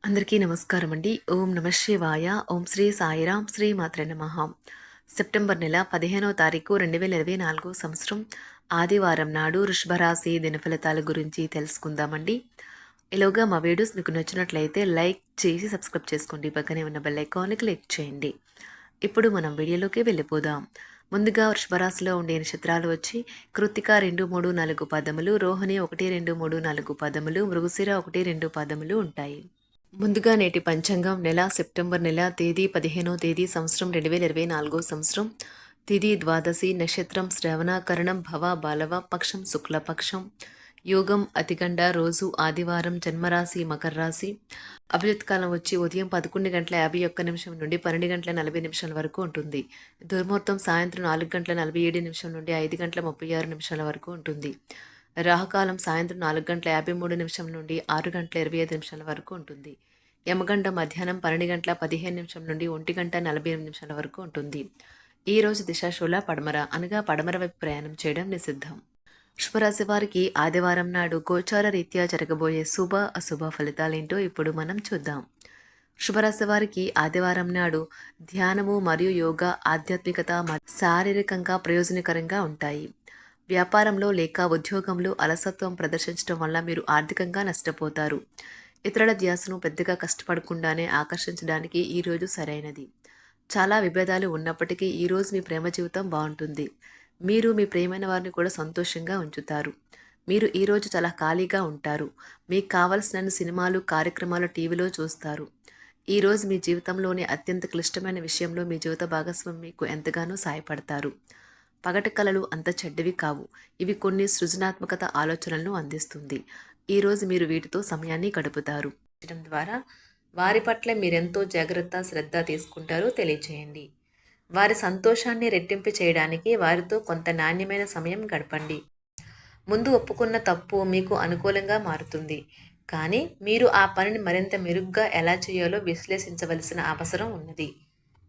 అందరికీ నమస్కారం అండి. ఓం నమ శివాయ. ఓం శ్రీ సాయిరాం. శ్రీ మాత్రే నమః. సెప్టెంబర్ నెల 15వ తారీఖు 2024 సంవత్సరం ఆదివారం నాడు వృషభ రాశి దినఫలితాల గురించి తెలుసుకుందామండి. ఈలోగా మా వీడియోస్ మీకు నచ్చినట్లయితే లైక్ చేసి సబ్స్క్రైబ్ చేసుకోండి. పక్కనే ఉన్న బెల్ ఐకాన్ని క్లిక్ చేయండి. ఇప్పుడు మనం వీడియోలోకి వెళ్ళిపోదాం. ముందుగా వృషభ రాశిలో ఉండే నక్షత్రాలు వచ్చి కృత్తిక 2, 3, 4 పదములు, రోహిణి 1, 2, 3, 4 పదములు, మృగశిర 1, 2 పదములు ఉంటాయి. ముందుగా నేటి పంచాంగం నెల సెప్టెంబర్ నెల తేదీ 15వ తేదీ సంవత్సరం 2024 సంవత్సరం తిథి ద్వాదశి నక్షత్రం శ్రవణ కరణం భవ బాలవ పక్షం శుక్లపక్షం యోగం అతిగండ రోజు ఆదివారం జన్మరాశి మకర రాశి అభిజిత్ కాలం వచ్చి ఉదయం 11:51 నుండి 12:40 వరకు ఉంటుంది. దుర్ముహూర్తం సాయంత్రం 4:47 నుండి 5:36 వరకు ఉంటుంది. రాహుకాలం సాయంత్రం 4:53 నుండి 6:25 వరకు ఉంటుంది. యమగండ మధ్యాహ్నం 12:15 నుండి 1:48 వరకు ఉంటుంది. ఈ రోజు దిశాశూల పడమర అనగా పడమర వైపు ప్రయాణం చేయడం నిషిద్ధం. వృషభరాశి వారికి ఆదివారం నాడు గోచార రీత్యా జరగబోయే శుభ అశుభ ఫలితాలేంటో ఇప్పుడు మనం చూద్దాం. వృషభరాశి వారికి ఆదివారం నాడు ధ్యానము మరియు యోగా ఆధ్యాత్మికత శారీరకంగా ప్రయోజనకరంగా ఉంటాయి. వ్యాపారంలో లేక ఉద్యోగంలో అలసత్వం ప్రదర్శించడం వల్ల మీరు ఆర్థికంగా నష్టపోతారు. ఇతరుల ధ్యాసను పెద్దగా కష్టపడకుండానే ఆకర్షించడానికి ఈరోజు సరైనది. చాలా విభేదాలు ఉన్నప్పటికీ ఈరోజు మీ ప్రేమ జీవితం బాగుంటుంది. మీరు మీ ప్రియమైన వారిని కూడా సంతోషంగా ఉంచుతారు. మీరు ఈరోజు చాలా ఖాళీగా ఉంటారు. మీకు కావలసిన సినిమాలు కార్యక్రమాలు టీవీలో చూస్తారు. ఈరోజు మీ జీవితంలోని అత్యంత క్లిష్టమైన విషయంలో మీ జీవిత భాగస్వామి మీకు ఎంతగానో సహాయపడతారు. పగటి కలలు అంత చెడ్డవి కావు. ఇవి కొన్ని సృజనాత్మకత ఆలోచనలను అందిస్తుంది. ఈరోజు మీరు వీటితో సమయాన్ని గడుపుతారు. ద్వారా వారి పట్ల మీరెంతో జాగ్రత్త శ్రద్ధ తీసుకుంటారో తెలియచేయండి. వారి సంతోషాన్ని రెట్టింపు చేయడానికి వారితో కొంత నాణ్యమైన సమయం గడపండి. ముందు ఒప్పుకున్న తప్పు మీకు అనుకూలంగా మారుతుంది. కానీ మీరు ఆ పనిని మరింత మెరుగ్గా ఎలా చేయాలో విశ్లేషించవలసిన అవసరం ఉన్నది.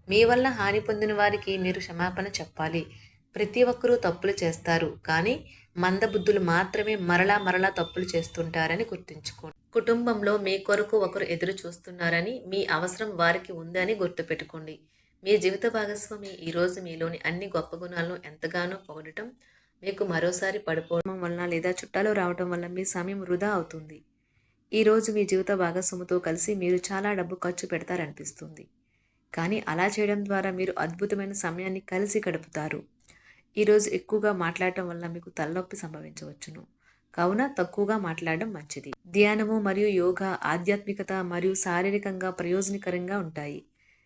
మీ వల్ల హాని పొందిన వారికి మీరు క్షమాపణ చెప్పాలి. ప్రతి ఒక్కరూ తప్పులు చేస్తారు, కానీ మందబుద్ధులు మాత్రమే మరలా తప్పులు చేస్తుంటారని గుర్తుంచుకోండి. కుటుంబంలో మీ కొరకు ఒకరు ఎదురు చూస్తున్నారని, మీ అవసరం వారికి ఉందని గుర్తుపెట్టుకోండి. మీ జీవిత భాగస్వామి ఈరోజు మీలోని అన్ని గొప్ప గుణాలను ఎంతగానో పొగడటం మీకు మరోసారి పడిపోవడం వలన లేదా చుట్టాలు రావడం వల్ల మీ సమయం వృధా అవుతుంది. ఈరోజు మీ జీవిత భాగస్వామితో కలిసి మీరు చాలా డబ్బు ఖర్చు పెడతారనిపిస్తుంది, కానీ అలా చేయడం ద్వారా మీరు అద్భుతమైన సమయాన్ని కలిసి గడుపుతారు. ఈరోజు ఎక్కువగా మాట్లాడటం వల్ల మీకు తలనొప్పి సంభవించవచ్చును, కావున తక్కువగా మాట్లాడడం మంచిది. ధ్యానము మరియు యోగా ఆధ్యాత్మికత మరియు శారీరకంగా ప్రయోజనకరంగా ఉంటాయి.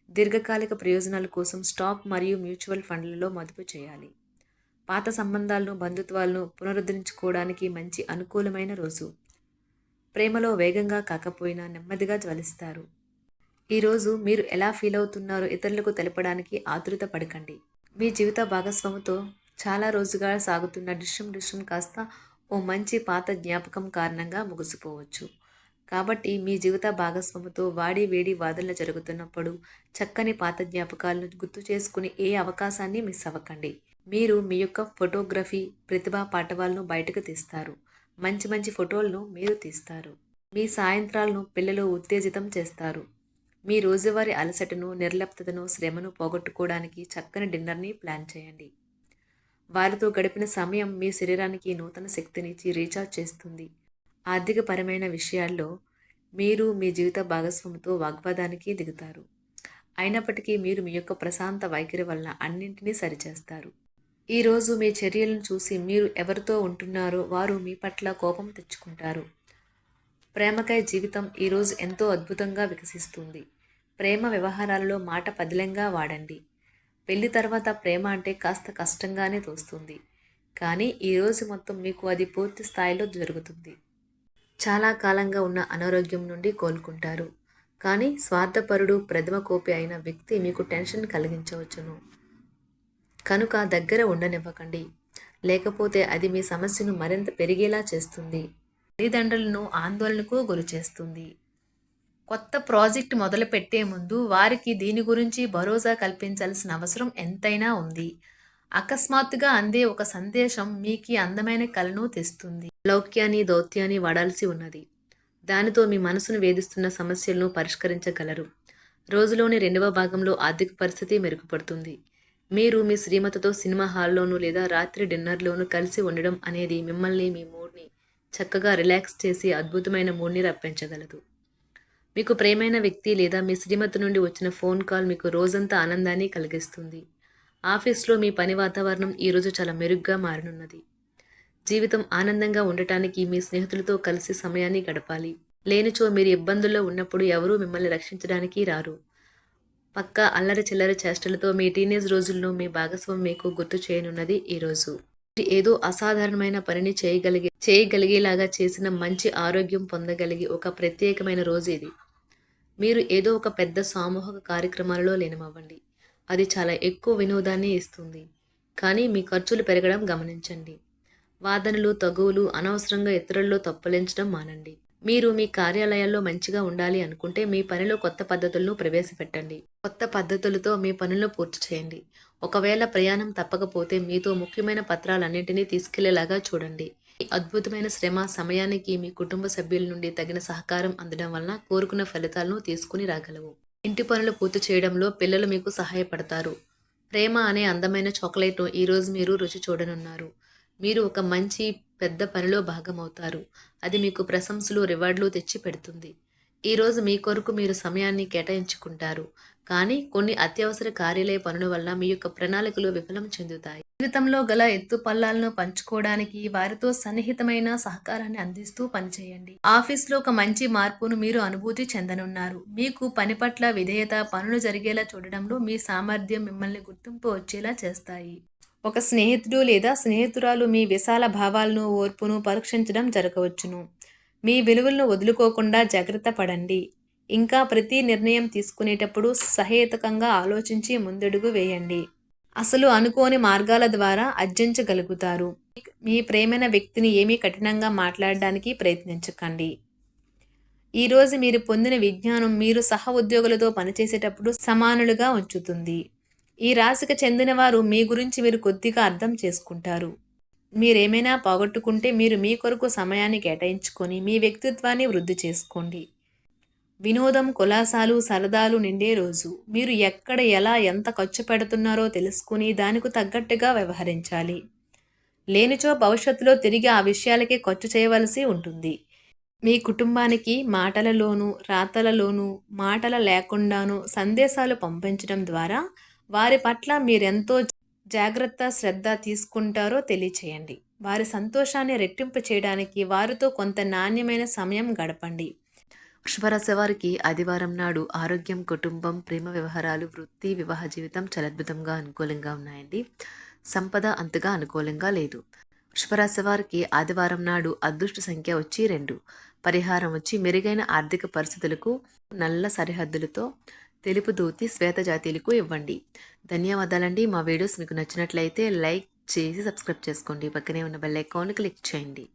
దీర్ఘకాలిక ప్రయోజనాల కోసం స్టాక్ మరియు మ్యూచువల్ ఫండ్లలో మదుపు చేయాలి. పాత సంబంధాలను బంధుత్వాలను పునరుద్ధరించుకోవడానికి మంచి అనుకూలమైన రోజు. ప్రేమలో వేగంగా కాకపోయినా నెమ్మదిగా జ్వలిస్తారు. ఈరోజు మీరు ఎలా ఫీల్ అవుతున్నారో ఇతరులకు తెలపడానికి ఆతృత పడకండి. మీ జీవిత భాగస్వామితో చాలా రోజుగా సాగుతున్న డిస్కషన్ కాస్త ఓ మంచి పాత జ్ఞాపకం కారణంగా ముగిసిపోవచ్చు. కాబట్టి మీ జీవిత భాగస్వామితో వాడి వేడి వాదనలు జరుగుతున్నప్పుడు చక్కని పాత జ్ఞాపకాలను గుర్తు చేసుకుని ఏ అవకాశాన్ని మిస్ అవ్వకండి. మీరు మీ యొక్క ఫోటోగ్రఫీ ప్రతిభా పాటవాలను బయటకు తీస్తారు. మంచి ఫోటోలను మీరు తీస్తారు. మీ సాయంత్రాలను పిల్లలు ఉత్తేజితం చేస్తారు. మీ రోజువారీ అలసటను నిర్లిప్తతను శ్రమను పోగొట్టుకోవడానికి చక్కని డిన్నర్ని ప్లాన్ చేయండి. వారితో గడిపిన సమయం మీ శరీరానికి నూతన శక్తినిచ్చి రీఛార్జ్ చేస్తుంది. ఆర్థికపరమైన విషయాల్లో మీరు మీ జీవిత భాగస్వామితో వాగ్వాదానికి దిగుతారు. అయినప్పటికీ మీరు మీ యొక్క ప్రశాంత వైఖరి వలన అన్నింటినీ సరిచేస్తారు. ఈరోజు మీ చర్యలను చూసి మీరు ఎవరితో ఉంటున్నారో వారు మీ పట్ల కోపం తెచ్చుకుంటారు. ప్రేమకై జీవితం ఈరోజు ఎంతో అద్భుతంగా వికసిస్తుంది. ప్రేమ వ్యవహారాలలో మాట పదిలంగా వాడండి. పెళ్లి తర్వాత ప్రేమ అంటే కాస్త కష్టంగానే తోస్తుంది, కానీ ఈరోజు మొత్తం మీకు అది పూర్తి స్థాయిలో జరుగుతుంది. చాలా కాలంగా ఉన్న అనారోగ్యం నుండి కోలుకుంటారు, కానీ స్వార్థపరుడు ప్రథమ కోపి అయిన వ్యక్తి మీకు టెన్షన్ కలిగించవచ్చును. కనుక దగ్గర ఉండనివ్వకండి, లేకపోతే అది మీ సమస్యను మరింత పెరిగేలా చేస్తుంది. తల్లిదండ్రులను ఆందోళనకు గురిచేస్తుంది. కొత్త ప్రాజెక్ట్ మొదలుపెట్టే ముందు వారికి దీని గురించి భరోసా కల్పించాల్సిన అవసరం ఎంతైనా ఉంది. అకస్మాత్తుగా అందే ఒక సందేశం మీకు అందమైన కలను తెస్తుంది. లౌక్యాన్ని దౌత్యాన్ని వాడాల్సి ఉన్నది. దానితో మీ మనసును వేధిస్తున్న సమస్యలను పరిష్కరించగలరు. రోజులోని రెండవ భాగంలో ఆర్థిక పరిస్థితి మెరుగుపడుతుంది. మీరు మీ శ్రీమతితో సినిమా హాల్లోనూ లేదా రాత్రి డిన్నర్లోనూ కలిసి ఉండడం అనేది మిమ్మల్ని మీ మూడ్ని చక్కగా రిలాక్స్ చేసి అద్భుతమైన మూడ్ని రప్పించగలదు. మీకు ప్రియమైన వ్యక్తి లేదా మీ శ్రీమతి నుండి వచ్చిన ఫోన్ కాల్ మీకు రోజంతా ఆనందాన్ని కలిగిస్తుంది. ఆఫీస్లో మీ పని వాతావరణం ఈరోజు చాలా మెరుగ్గా మారనున్నది. జీవితం ఆనందంగా ఉండటానికి మీ స్నేహితులతో కలిసి సమయాన్ని గడపాలి. లేనిచో మీరు ఇబ్బందుల్లో ఉన్నప్పుడు ఎవరూ మిమ్మల్ని రక్షించడానికి రారు. పక్కా అల్లరి చిల్లరి చేష్టలతో మీ టీనేజ్ రోజుల్లో మీ భాగస్వామి మీకు గుర్తు చేయనున్నది ఈరోజు. మీరు ఏదో అసాధారణమైన పనిని చేయగలిగేలాగా చేసిన మంచి ఆరోగ్యం పొందగలిగి ఒక ప్రత్యేకమైన రోజు ఇది. మీరు ఏదో ఒక పెద్ద సామూహిక కార్యక్రమాలలో లీనమవ్వండి. అది చాలా ఎక్కువ వినోదాన్ని ఇస్తుంది. కానీ మీ ఖర్చులు పెరగడం గమనించండి. వాదనలు, తగువులు, అనవసరంగా ఇతరుల్లో తప్పులించడం మానండి. మీరు మీ కార్యాలయాల్లో మంచిగా ఉండాలి అనుకుంటే మీ పనిలో కొత్త పద్ధతులను ప్రవేశపెట్టండి. కొత్త పద్ధతులతో మీ పనులను పూర్తి చేయండి. ఒకవేళ ప్రయాణం తప్పకపోతే మీతో ముఖ్యమైన పత్రాలన్నింటినీ తీసుకెళ్లేలాగా చూడండి. ఈ అద్భుతమైన శ్రమ సమయానికి మీ కుటుంబ సభ్యుల నుండి తగిన సహకారం అందడం వలన కోరుకున్న ఫలితాలను తీసుకుని రాగలవు. ఇంటి పనులు పూర్తి చేయడంలో పిల్లలు మీకు సహాయపడతారు. ప్రేమ అనే అందమైన చాక్లెట్ను ఈరోజు మీరు రుచి చూడనున్నారు. మీరు ఒక మంచి పెద్ద పనిలో భాగమవుతారు. అది మీకు ప్రశంసలు, రివార్డులు తెచ్చి పెడుతుంది. ఈరోజు మీ కొరకు మీరు సమయాన్ని కేటాయించుకుంటారు. కానీ కొన్ని అత్యవసర కార్యాలయ పనుల వల్ల మీ యొక్క ప్రణాళికలు విఫలం చెందుతాయి. జీవితంలో గల ఎత్తు పల్లాలను పంచుకోవడానికి వారితో సన్నిహితమైన సహకారాన్ని అందిస్తూ పనిచేయండి. ఆఫీస్లో ఒక మంచి మార్పును మీరు అనుభూతి చెందనున్నారు. మీకు పని పట్ల విధేయత, పనులు జరిగేలా చూడడంలో మీ సామర్థ్యం మిమ్మల్ని గుర్తింపు వచ్చేలా చేస్తాయి. ఒక స్నేహితుడు లేదా స్నేహితురాలు మీ విశాల భావాలను, ఓర్పును పరీక్షించడం జరగవచ్చును. మీ విలువలను వదులుకోకుండా జాగ్రత్త పడండి. ఇంకా ప్రతి నిర్ణయం తీసుకునేటప్పుడు సహేతుకంగా ఆలోచించి ముందడుగు వేయండి. అసలు అనుకోని మార్గాల ద్వారా అర్జించగలుగుతారు. మీ ప్రేమైన వ్యక్తిని ఏమీ కఠినంగా మాట్లాడడానికి ప్రయత్నించకండి. ఈరోజు మీరు పొందిన విజ్ఞానం మీరు సహ ఉద్యోగులతో పనిచేసేటప్పుడు సమానులుగా ఉంచుతుంది. ఈ రాశికి చెందిన వారు మీ గురించి మీరు కొద్దిగా అర్థం చేసుకుంటారు. మీరేమైనా పోగొట్టుకుంటే మీరు మీ కొరకు సమయాన్ని కేటాయించుకొని మీ వ్యక్తిత్వాన్ని వృద్ధి చేసుకోండి. వినోదం, కులాసాలు, సరదాలు నిండే రోజు. మీరు ఎక్కడ, ఎలా, ఎంత ఖర్చు పెడుతున్నారో తెలుసుకుని దానికి తగ్గట్టుగా వ్యవహరించాలి. లేనిచో భవిష్యత్తులో తిరిగి ఆ విషయాలకే ఖర్చు చేయవలసి ఉంటుంది. మీ కుటుంబానికి మాటలలోనూ, రాతలలోనూ, మాటల లేకుండానూ సందేశాలు పంపించడం ద్వారా వారి పట్ల మీరెంతో జాగ్రత్త, శ్రద్ధ తీసుకుంటారో తెలియచేయండి. వారి సంతోషాన్ని రెట్టింపు చేయడానికి వారితో కొంత నాణ్యమైన సమయం గడపండి. వృషభరాశి వారికి ఆదివారం నాడు ఆరోగ్యం, కుటుంబం, ప్రేమ వ్యవహారాలు, వృత్తి, వివాహ జీవితం చాలా అద్భుతంగా అనుకూలంగా ఉన్నాయండి. సంపద అంతగా అనుకూలంగా లేదు. వృషభరాశి వారికి ఆదివారం నాడు అదృష్ట సంఖ్య వచ్చి 2. పరిహారం వచ్చి మెరుగైన ఆర్థిక పరిస్థితులకు నల్ల సరిహద్దులతో తెలుపు ధోతి శ్వేత జాతీయులకు ఇవ్వండి. ధన్యవాదాలండి. మా వీడియోస్ మీకు నచ్చినట్లయితే లైక్ చేసి సబ్స్క్రైబ్ చేసుకోండి. పక్కనే ఉన్న బెల్ ఐకాన్ క్లిక్ చేయండి.